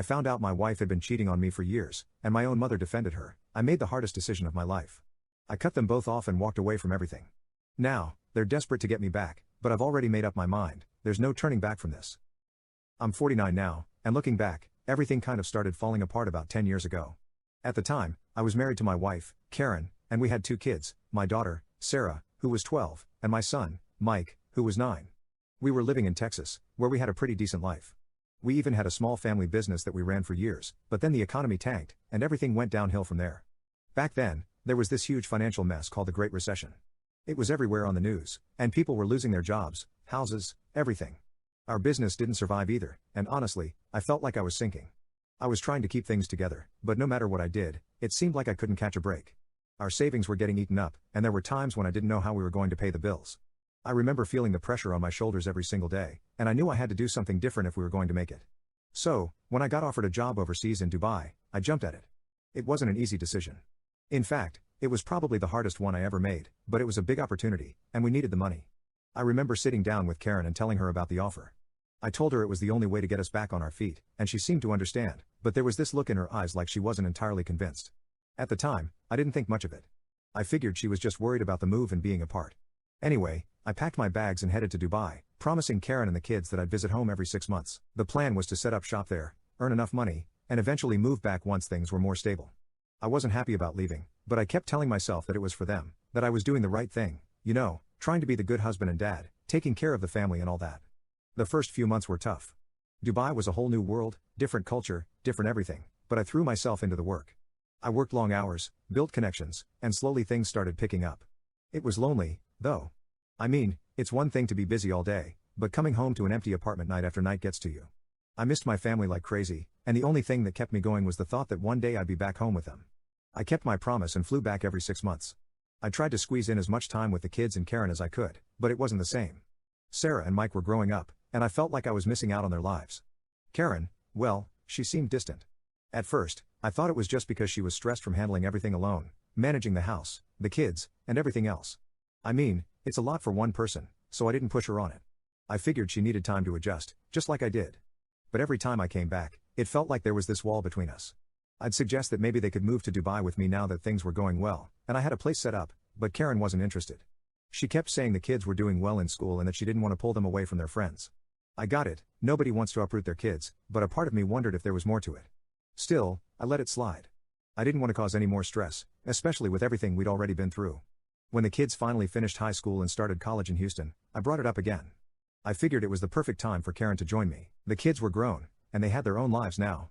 I found out my wife had been cheating on me for years, and my own mother defended her. I made the hardest decision of my life. I cut them both off and walked away from everything. Now, they're desperate to get me back, but I've already made up my mind. There's no turning back from this. I'm 49 now, and looking back, everything kind of started falling apart about 10 years ago. At the time, I was married to my wife, Karen, and we had 2 kids, my daughter, Sarah, who was 12, and my son, Mike, who was 9. We were living in Texas, where we had a pretty decent life. We even had a small family business that we ran for years, but then the economy tanked, and everything went downhill from there. Back then, there was this huge financial mess called the Great Recession. It was everywhere on the news, and people were losing their jobs, houses, everything. Our business didn't survive either, and honestly, I felt like I was sinking. I was trying to keep things together, but no matter what I did, it seemed like I couldn't catch a break. Our savings were getting eaten up, and there were times when I didn't know how we were going to pay the bills. I remember feeling the pressure on my shoulders every single day, and I knew I had to do something different if we were going to make it. So, when I got offered a job overseas in Dubai, I jumped at it. It wasn't an easy decision. In fact, it was probably the hardest one I ever made, but it was a big opportunity, and we needed the money. I remember sitting down with Karen and telling her about the offer. I told her it was the only way to get us back on our feet, and she seemed to understand, but there was this look in her eyes like she wasn't entirely convinced. At the time, I didn't think much of it. I figured she was just worried about the move and being apart. Anyway, I packed my bags and headed to Dubai, promising Karen and the kids that I'd visit home every 6 months. The plan was to set up shop there, earn enough money, and eventually move back once things were more stable. I wasn't happy about leaving, but I kept telling myself that it was for them, that I was doing the right thing, trying to be the good husband and dad, taking care of the family and all that. The first few months were tough. Dubai was a whole new world, different culture, different everything, but I threw myself into the work. I worked long hours, built connections, and slowly things started picking up. It was lonely, though. I mean, it's one thing to be busy all day, but coming home to an empty apartment night after night gets to you. I missed my family like crazy, and the only thing that kept me going was the thought that one day I'd be back home with them. I kept my promise and flew back every 6 months. I tried to squeeze in as much time with the kids and Karen as I could, but it wasn't the same. Sarah and Mike were growing up, and I felt like I was missing out on their lives. Karen, well, she seemed distant. At first, I thought it was just because she was stressed from handling everything alone, managing the house, the kids, and everything else. I mean, it's a lot for one person, so I didn't push her on it. I figured she needed time to adjust, just like I did. But every time I came back, it felt like there was this wall between us. I'd suggest that maybe they could move to Dubai with me now that things were going well, and I had a place set up, but Karen wasn't interested. She kept saying the kids were doing well in school and that she didn't want to pull them away from their friends. I got it, nobody wants to uproot their kids, but a part of me wondered if there was more to it. Still, I let it slide. I didn't want to cause any more stress, especially with everything we'd already been through. When the kids finally finished high school and started college in Houston, I brought it up again. I figured it was the perfect time for Karen to join me. The kids were grown, and they had their own lives now.